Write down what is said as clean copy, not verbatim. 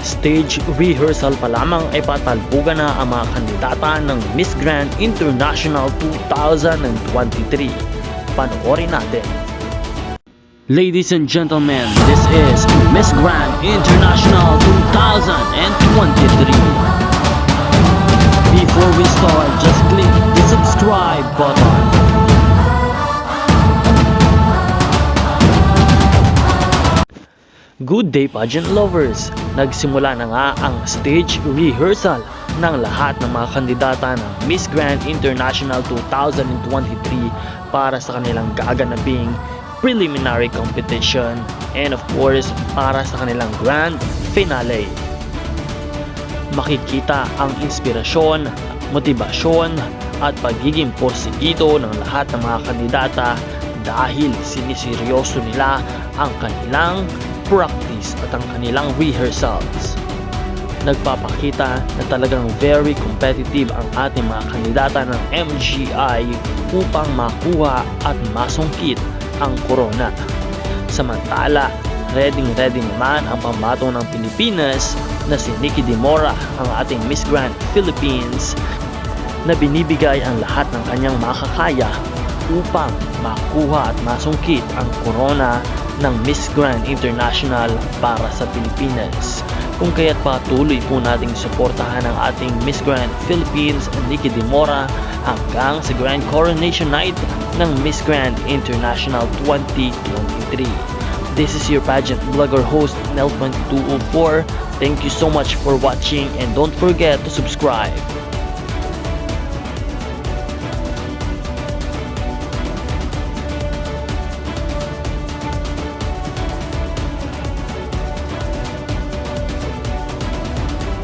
Stage rehearsal pa lamang ay patalbugan na ang mga kandidata ng Miss Grand International 2023. Panoorin natin. Ladies and gentlemen, this is Miss Grand International 2023. Before we start, just click the subscribe button. Good day pageant lovers! Nagsimula na nga ang stage rehearsal ng lahat ng mga kandidata ng Miss Grand International 2023 para sa kanilang gaganaping preliminary competition and of course para sa kanilang grand finale. Makikita ang inspirasyon, motibasyon at pagiging porsigido ng lahat ng mga kandidata dahil siniseryoso nila ang kanilang practice at ang kanilang rehearsals. Nagpapakita na talagang very competitive ang ating mga kandidata ng MGI upang makuha at masungkit ang corona. Samantala, ready naman ang pambato ng Pilipinas na si Nikki Dimora, ang ating Miss Grand Philippines, na binibigay ang lahat ng kanyang makakaya upang makuha at masungkit ang corona ng Miss Grand International para sa Pilipinas. Kung kaya't patuloy po nating suportahan ang ating Miss Grand Philippines, Nikki Dimora, hanggang sa Grand Coronation Night ng Miss Grand International 2023. This is your pageant blogger host, Nel2204. Thank you so much for watching and don't forget to subscribe.